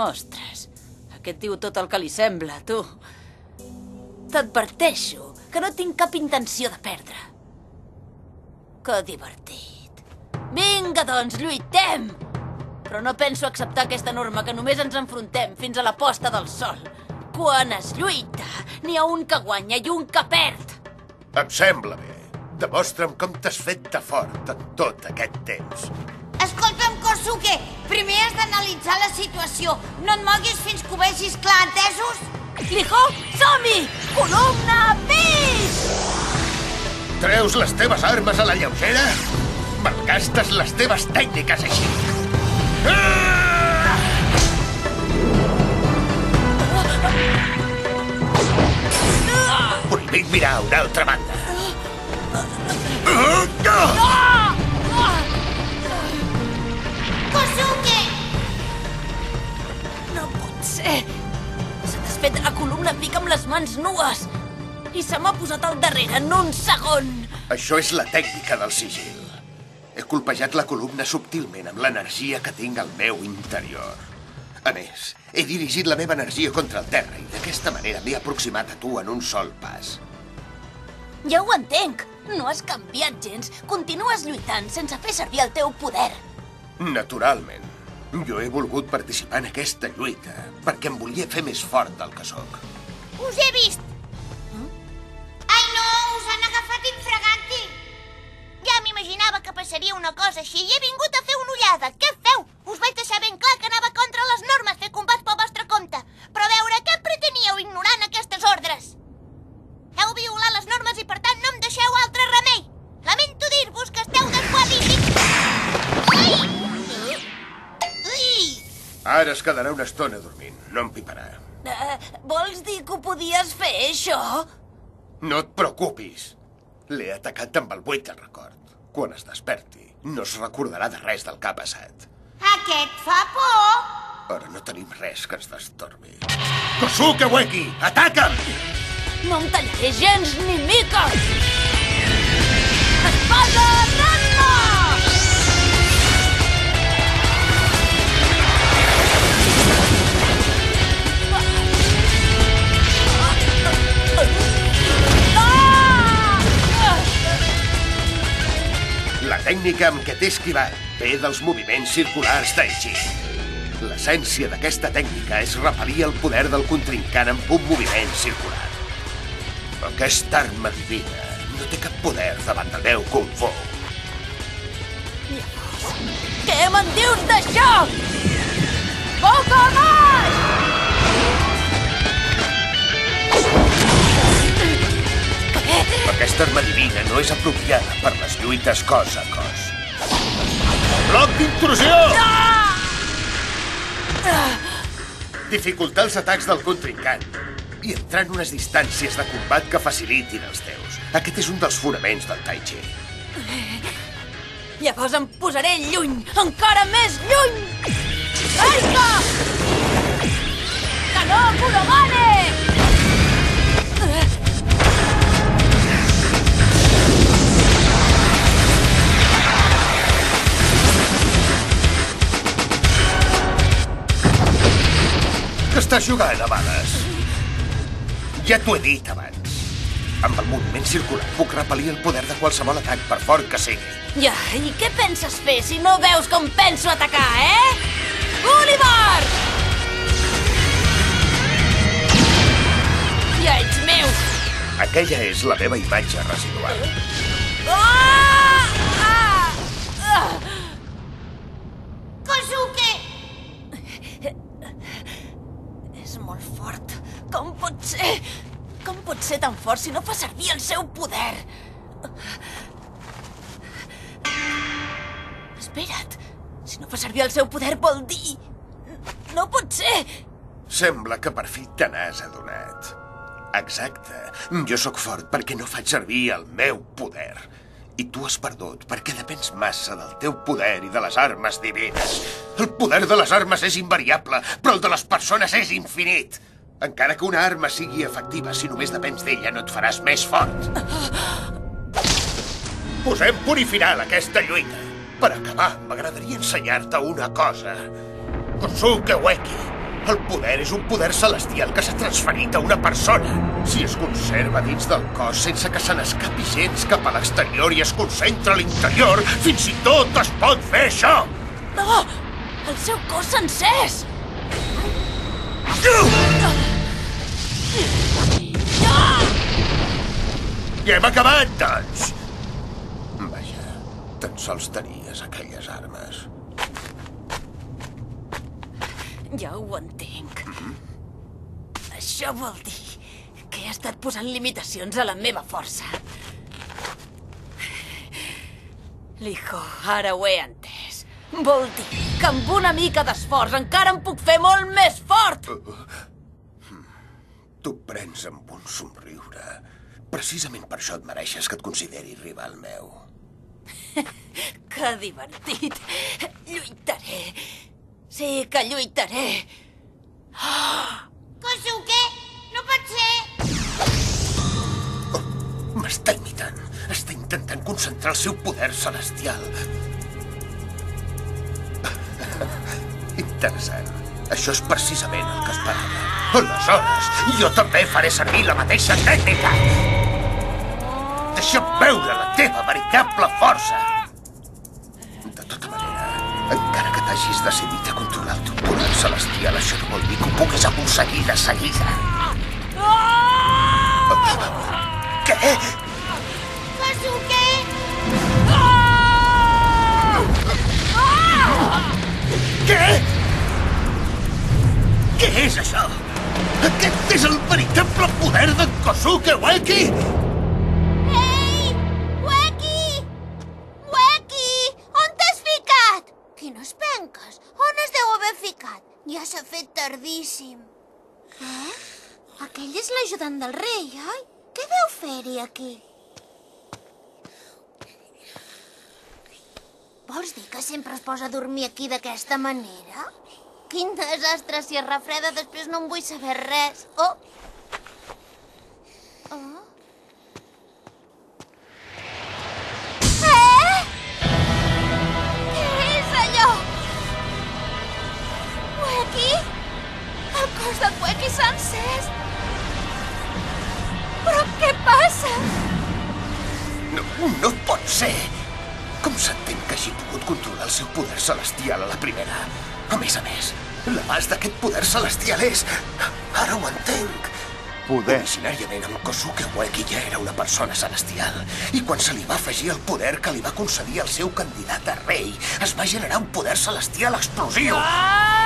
Ostres, aquest diu tot el que li sembla, tu. T'adverteixo que no tinc cap intenció de perdre. Que divertit. Vinga, doncs, lluitem! Però no penso acceptar aquesta norma que només ens enfrontem fins a la posta del sol. Quan es lluita, n'hi ha un que guanya i un que perd. Em sembla bé. Demostra'm com t'has fet de fort en tot aquest temps. Escolta'm, Kosuke, primer has d'analitzar la situació. No et moguis fins que ho vegis clar, entesos? Liho, som-hi! Columna, pis! Treus les teves armes a la lleugera? Malgastes les teves tècniques així. Prohibit mirar a una altra banda. Kosuke! No pot ser! S'ha desfet la columna pica amb les mans nues i se m'ha posat al darrere en un segon. Això és la tècnica del sigil. He colpejat la columna subtilment amb l'energia que tinc al meu interior. A més, he dirigit la meva energia contra el terra i d'aquesta manera m'he aproximat a tu en un sol pas. Ja ho entenc. No has canviat gens. Continues lluitant sense fer servir el teu poder. Naturalment. Jo he volgut participar en aquesta lluita perquè em volia fer més fort del que sóc. Us he vist! Ai, no! Us han agafat infraganti! Ja m'imaginava que passaria una cosa així i he vingut a fer una ullada. Què feu? Us vaig deixar ben clar que anava contra les normes fer combats pel vostre compte. Però a veure, què preteníeu ignorant aquestes ordres? Heu violat les normes i per tant no em deixeu altre remei. Lamento dir-vos que esteu desqualificats. Ara es quedarà una estona dormint. No em piparà. Vols dir que ho podies fer, això? No et preocupis. L'he atacat amb el buit del record. Quan es desperti, no es recordarà de res del que ha passat. Aquest fa por. Ara no tenim res que ens destorbi. Kosuke Ueki, ataca'm! No em tallaré gens ni mica! Espada Ranma! La tècnica amb què t'he esquivat ve dels moviments circulars Tai Chi. L'essència d'aquesta tècnica és repel·lir el poder del contrincant amb un moviment circular. Aquesta arma divina no té cap poder davant del meu Kung Fu. Què me'n dius d'això? Bokaman! Aquesta arma divina no és apropiada per les lluites cos a cos. Bloc d'intrusió! Dificultar els atacs del contrincant i entrar en unes distàncies de combat que facilitin els teus. Aquest és un dels fonaments del Tai Chi. Llavors em posaré lluny, encara més lluny! Raika! Kanō Kurogane! Que estàs jugant a bales? Ja t'ho he dit abans. Amb el moviment circular puc repel·lir el poder de qualsevol atac, per fort que sigui. Ja, i què penses fer si no veus com penso atacar, Oliver! Ja ets meu! Aquella és la meva imatge residual. Kosuke! És molt fort. Com pot ser? Com pot ser tan fort si no fa servir el seu poder? Espera't. Si no fa servir el seu poder vol dir... No pot ser! Sembla que per fi te n'has adonat. Exacte. Jo sóc fort perquè no faig servir el meu poder. I tu has perdut perquè depens massa del teu poder i de les armes divines. El poder de les armes és invariable, però el de les persones és infinit. Encara que una arma sigui efectiva, si només depens d'ella no et faràs més fort. Posem punt i final a aquesta lluita. Per acabar, m'agradaria ensenyar-te una cosa. Kosuke Ueki. El poder és un poder celestial que s'ha transferit a una persona. Si es conserva dins del cos sense que se n'escapi gens cap a l'exterior i es concentra a l'interior, fins i tot es pot fer això! No! El seu cos s'encès! I hem acabat, doncs! Vaja, tan sols tenies aquelles armes. Ja ho entenc. Això vol dir que he estat posant limitacions a la meva força. Lijo, ara ho he entès. Vol dir que amb una mica d'esforç encara em puc fer molt més fort! Tu prens amb un somriure. Precisament per això et mereixes que et consideri rival meu. Que divertit! Lluitaré. Sí que lluitaré. Kosuke, no pot ser! M'està imitant. Està intentant concentrar el seu poder celestial. Interessant. Això és precisament el que esperava. Aleshores, jo també faré servir la mateixa tècnica. Deixa'm veure la teva veritable força. De tota manera, encara que t'hagis decidit a controlar el teu poder celestial, això no vol dir que ho puguis aconseguir de seguida. Què? Kosuke! Què? Què és això? Aquest és el veritable poder de Kosuke Ueki? Ei! Ueki! Ueki! On t'has ficat? Quines penques! On es deu haver ficat? Ja s'ha fet tardíssim. Què? Aquell és l'ajudant del rei, oi? Què deu fer-hi aquí? Vols dir que sempre es posa a dormir aquí d'aquesta manera? Quin desastre, si es refreda després no en vull saber res. Oh! Oh? Què és allò? Ueki? El cos d'en Ueki s'ha encès. Però què passa? No pot ser! Com s'entén que hagi pogut controlar el seu poder celestial a la primera? A més, l'abast d'aquest poder celestial és... Ara ho entenc. Originàriament, en Kosuke Ueki ja era una persona celestial. I quan se li va afegir el poder que li va concedir el seu candidat a rei, es va generar un poder celestial explosiu.